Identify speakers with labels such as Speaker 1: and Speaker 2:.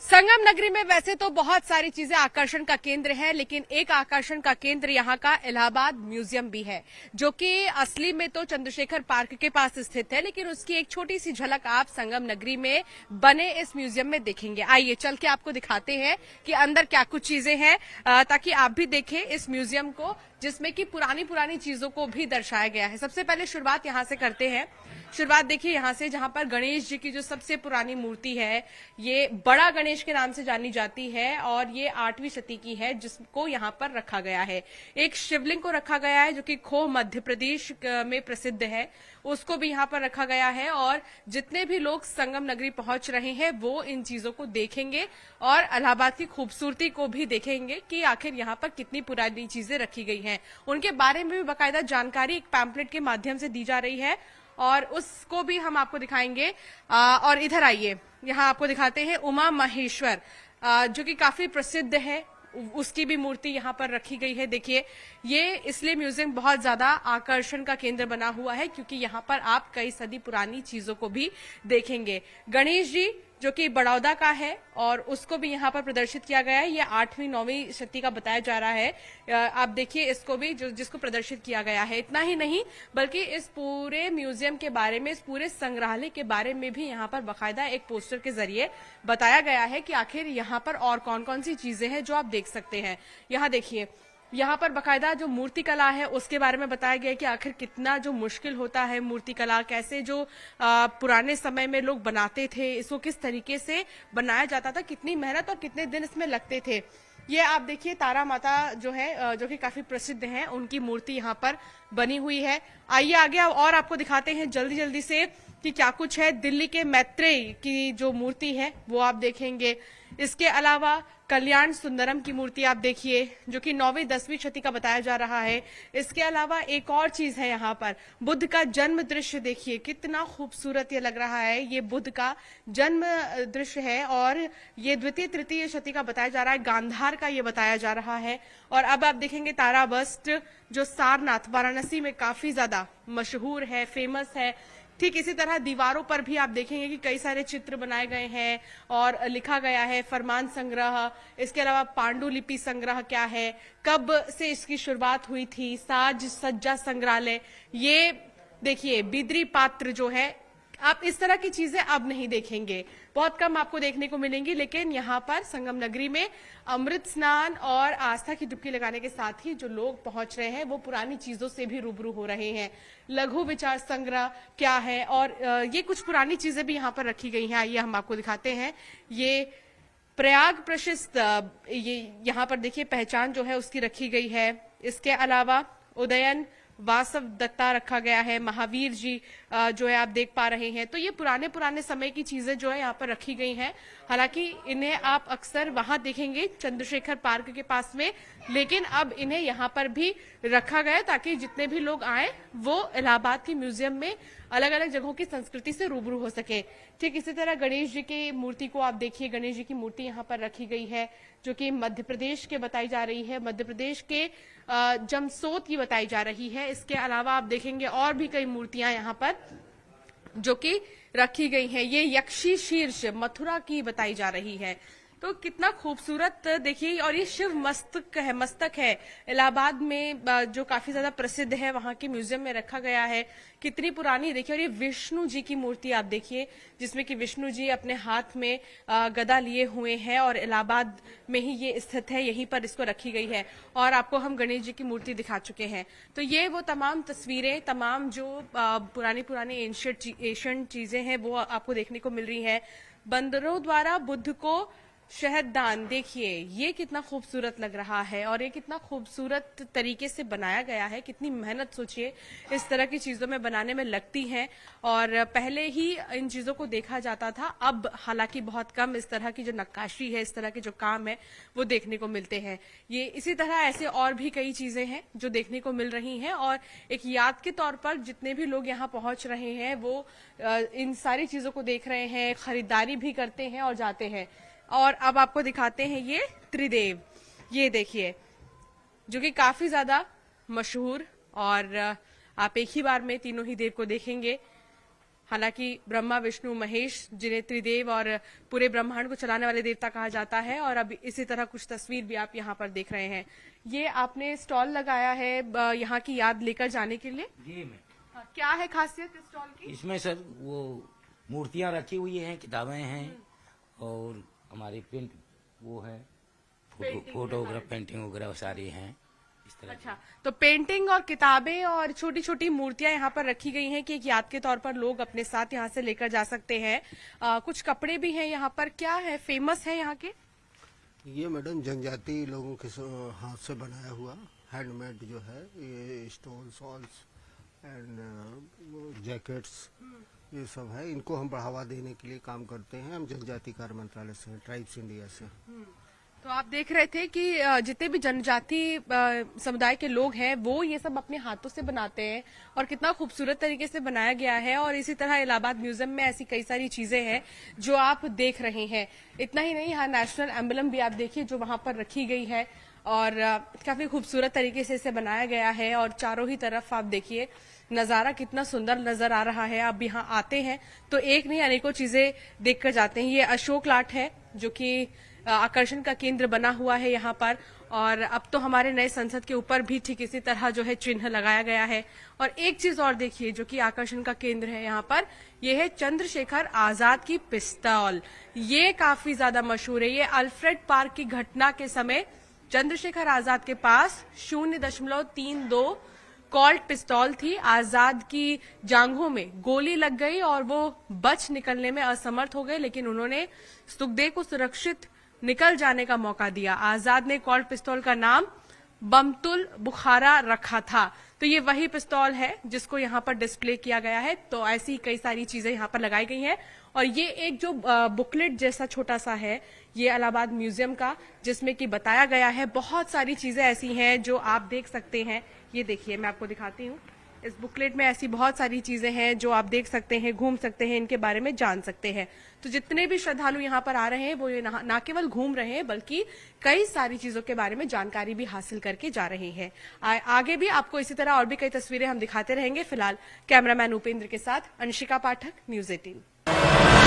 Speaker 1: संगम नगरी में वैसे तो बहुत सारी चीजें आकर्षण का केंद्र है, लेकिन एक आकर्षण का केंद्र यहाँ का इलाहाबाद म्यूजियम भी है, जो कि असली में तो चंद्रशेखर पार्क के पास स्थित है, लेकिन उसकी एक छोटी सी झलक आप संगम नगरी में बने इस म्यूजियम में देखेंगे। आइए चल के आपको दिखाते हैं कि अंदर क्या कुछ चीजें हैं, ताकि आप भी देखें इस म्यूजियम को, जिसमें कि पुरानी पुरानी चीजों को भी दर्शाया गया है। सबसे पहले शुरुआत यहाँ से करते हैं। शुरुआत देखिए यहाँ से, जहां पर गणेश जी की जो सबसे पुरानी मूर्ति है, ये बड़ा गणेश के नाम से जानी जाती है और ये 8वीं शती की है, जिसको यहाँ पर रखा गया है। एक शिवलिंग को रखा गया है जो कि खो मध्य प्रदेश में प्रसिद्ध है, उसको भी यहाँ पर रखा गया है। और जितने भी लोग संगम नगरी पहुंच रहे हैं वो इन चीजों को देखेंगे और इलाहाबाद की खूबसूरती को भी देखेंगे कि आखिर यहाँ पर कितनी पुरानी चीजें रखी गई हैं। उनके बारे में भी बाकायदा जानकारी एक पैम्पलेट के माध्यम से दी जा रही है और उसको भी हम आपको दिखाएंगे। और इधर आइए, यहाँ आपको दिखाते हैं उमा महेश्वर, जो कि काफी प्रसिद्ध है, उसकी भी मूर्ति यहाँ पर रखी गई है। देखिए, ये इसलिए म्यूजियम बहुत ज्यादा आकर्षण का केंद्र बना हुआ है क्योंकि यहाँ पर आप कई सदी पुरानी चीजों को भी देखेंगे। गणेश जी जो कि बड़ौदा का है और उसको भी यहाँ पर प्रदर्शित किया गया है। ये 8वीं-9वीं शती का बताया जा रहा है। आप देखिए इसको भी, जिसको प्रदर्शित किया गया है। इतना ही नहीं, बल्कि इस पूरे म्यूजियम के बारे में, इस पूरे संग्रहालय के बारे में भी यहाँ पर बाकायदा एक पोस्टर के जरिए बताया गया है कि आखिर यहाँ पर और कौन कौन सी चीजें हैं जो आप देख सकते हैं। यहाँ देखिए, यहाँ पर बकायदा जो मूर्ति कला है उसके बारे में बताया गया है कि आखिर कितना जो मुश्किल होता है मूर्ति कला, कैसे जो पुराने समय में लोग बनाते थे, इसको किस तरीके से बनाया जाता था, कितनी मेहनत और कितने दिन इसमें लगते थे। ये आप देखिए, तारा माता जो है, जो कि काफी प्रसिद्ध हैं, उनकी मूर्ति यहाँ पर बनी हुई है। आइए आगे और आपको दिखाते हैं जल्दी जल्दी से कि क्या कुछ है। दिल्ली के मैत्रेय की जो मूर्ति है वो आप देखेंगे। इसके अलावा कल्याण सुंदरम की मूर्ति आप देखिए, जो कि 9वीं-10वीं शती का बताया जा रहा है। इसके अलावा एक और चीज है यहाँ पर, बुद्ध का जन्म दृश्य देखिए, कितना खूबसूरत ये लग रहा है। ये बुद्ध का जन्म दृश्य है और ये 2वीं-तृतीय शती का बताया जा रहा है। गांधार का ये बताया जा रहा है। और अब आप देखेंगे तारा बस्ट, जो सारनाथ वाराणसी में काफी ज्यादा मशहूर है, फेमस है। ठीक इसी तरह दीवारों पर भी आप देखेंगे कि कई सारे चित्र बनाए गए हैं और लिखा गया है फरमान संग्रह। इसके अलावा पांडुलिपि संग्रह क्या है, कब से इसकी शुरुआत हुई थी, साज सज्जा संग्रहालय। ये देखिए, बिदरी पात्र जो है, आप इस तरह की चीजें अब नहीं देखेंगे, बहुत कम आपको देखने को मिलेंगी। लेकिन यहाँ पर संगम नगरी में अमृत स्नान और आस्था की डुबकी लगाने के साथ ही जो लोग पहुंच रहे हैं वो पुरानी चीजों से भी रूबरू हो रहे हैं। लघु विचार संग्रह क्या है, और ये कुछ पुरानी चीजें भी यहाँ पर रखी गई हैं। आइए हम आपको दिखाते हैं। ये प्रयाग प्रशस्त, ये यहाँ पर देखिए पहचान जो है उसकी रखी गई है। इसके अलावा उदयन वासव दत्ता रखा गया है, महावीर जी जो है आप देख पा रहे हैं। तो ये पुराने पुराने समय की चीजें जो है यहाँ पर रखी गई हैं। हालांकि इन्हें आप अक्सर वहां देखेंगे चंद्रशेखर पार्क के पास में, लेकिन अब इन्हें यहाँ पर भी रखा गया ताकि जितने भी लोग आए वो इलाहाबाद की म्यूजियम में अलग अलग जगहों की संस्कृति से रूबरू हो सके। ठीक इसी तरह गणेश जी की मूर्ति को आप देखिए, गणेश जी की मूर्ति यहाँ पर रखी गई है, जो कि मध्य प्रदेश के बताई जा रही है, मध्य प्रदेश के जमसोत की बताई जा रही है। इसके अलावा आप देखेंगे और भी कई मूर्तियां यहाँ पर जो कि रखी गई हैं। ये यक्षी शीर्ष मथुरा की बताई जा रही है। तो कितना खूबसूरत देखिए। और ये शिव मस्तक है इलाहाबाद में, जो काफी ज्यादा प्रसिद्ध है, वहां के म्यूजियम में रखा गया है। कितनी पुरानी देखिए। और ये विष्णु जी की मूर्ति आप देखिए, जिसमें कि विष्णु जी अपने हाथ में गदा लिए हुए हैं और इलाहाबाद में ही ये स्थित है, यहीं पर इसको रखी गई है। और आपको हम गणेश जी की मूर्ति दिखा चुके हैं। तो ये वो तमाम तस्वीरें, तमाम जो पुरानी एशियन चीजें हैं वो आपको देखने को मिल रही है। बंदरों द्वारा बुद्ध को शहद दान, देखिए ये कितना खूबसूरत लग रहा है और ये कितना खूबसूरत तरीके से बनाया गया है। कितनी मेहनत सोचिए इस तरह की चीजों में बनाने में लगती है। और पहले ही इन चीजों को देखा जाता था, अब हालांकि बहुत कम इस तरह की जो नक्काशी है, इस तरह के जो काम है वो देखने को मिलते हैं। ये इसी तरह ऐसे और भी कई चीजें हैं जो देखने को मिल रही हैं। और एक याद के तौर पर जितने भी लोग यहाँ पहुंच रहे हैं वो इन सारी चीजों को देख रहे हैं, खरीदारी भी करते हैं और जाते हैं। और अब आपको दिखाते हैं ये त्रिदेव, ये देखिए, जो कि काफी ज्यादा मशहूर, और आप एक ही बार में तीनों ही देव को देखेंगे। हालांकि ब्रह्मा विष्णु महेश जिन्हें त्रिदेव और पूरे ब्रह्मांड को चलाने वाले देवता कहा जाता है, और अब इसी तरह कुछ तस्वीर भी आप यहाँ पर देख रहे हैं। ये आपने स्टॉल लगाया है यहाँ की याद लेकर जाने के लिए।
Speaker 2: जी मैं
Speaker 1: क्या है खासियत इस स्टॉल की?
Speaker 2: इसमें सर वो मूर्तियां रखी हुई हैं, किताबें हैं और हमारी प्रिंट वो है, फोटोग्राफ पेंटिंग वगैरह सारी हैं इस तरह।
Speaker 1: अच्छा, तो पेंटिंग और किताबें और छोटी छोटी मूर्तियां यहाँ पर रखी गई हैं कि एक याद के तौर पर लोग अपने साथ यहाँ से लेकर जा सकते हैं। कुछ कपड़े भी हैं यहाँ पर। क्या है फेमस है यहाँ के?
Speaker 3: ये मैडम जनजाति लोगों के हाथ से बनाया हुआ हैंडमेड जो है, ये स्टोन शॉल्स एंड जैकेट्स ये सब है। इनको हम बढ़ावा देने के लिए काम करते हैं। हम जनजाति कार्य मंत्रालय से, ट्राइब्स इंडिया से।
Speaker 1: तो आप देख रहे थे कि जितने भी जनजाति समुदाय के लोग हैं वो ये सब अपने हाथों से बनाते हैं और कितना खूबसूरत तरीके से बनाया गया है। और इसी तरह इलाहाबाद म्यूजियम में ऐसी कई सारी चीजें हैं जो आप देख रहे हैं। इतना ही नहीं, यहाँ नेशनल एम्बलम भी आप देखिए जो वहां पर रखी गई है और काफी खूबसूरत तरीके से इसे बनाया गया है। और चारों ही तरफ आप देखिए नजारा कितना सुंदर नजर आ रहा है। आप यहाँ आते हैं तो एक नहीं अनेकों चीजें देखकर जाते हैं। ये अशोक लाट है जो कि आकर्षण का केंद्र बना हुआ है यहाँ पर। और अब तो हमारे नए संसद के ऊपर भी ठीक इसी तरह जो है चिन्ह लगाया गया है। और एक चीज और देखिए जो कि आकर्षण का केंद्र है यहाँ पर, ये है चंद्रशेखर आजाद की पिस्तौल। ये काफी ज्यादा मशहूर है। ये अल्फ्रेड पार्क की घटना के समय चंद्रशेखर आजाद के पास 0.32 कॉल्ट पिस्तौल थी। आजाद की जांघों में गोली लग गई और वो बच निकलने में असमर्थ हो गए, लेकिन उन्होंने सुखदेव को सुरक्षित निकल जाने का मौका दिया। आजाद ने कॉल्ट पिस्तौल का नाम बमतुल बुखारा रखा था। तो ये वही पिस्तौल है जिसको यहाँ पर डिस्प्ले किया गया है। तो ऐसी कई सारी चीजें यहाँ पर लगाई गई हैं। और ये एक जो बुकलेट जैसा छोटा सा है ये इलाहाबाद म्यूजियम का, जिसमें कि बताया गया है बहुत सारी चीजें ऐसी हैं जो आप देख सकते हैं। ये देखिए मैं आपको दिखाती हूँ। इस बुकलेट में ऐसी बहुत सारी चीजें हैं जो आप देख सकते हैं, घूम सकते हैं, इनके बारे में जान सकते हैं। तो जितने भी श्रद्धालु यहाँ पर आ रहे हैं वो ये ना केवल घूम रहे हैं बल्कि कई सारी चीजों के बारे में जानकारी भी हासिल करके जा रहे हैं। आगे भी आपको इसी तरह और भी कई तस्वीरें हम दिखाते रहेंगे। फिलहाल कैमरामैन उपेंद्र के साथ अंशिका पाठक, न्यूज़ 18।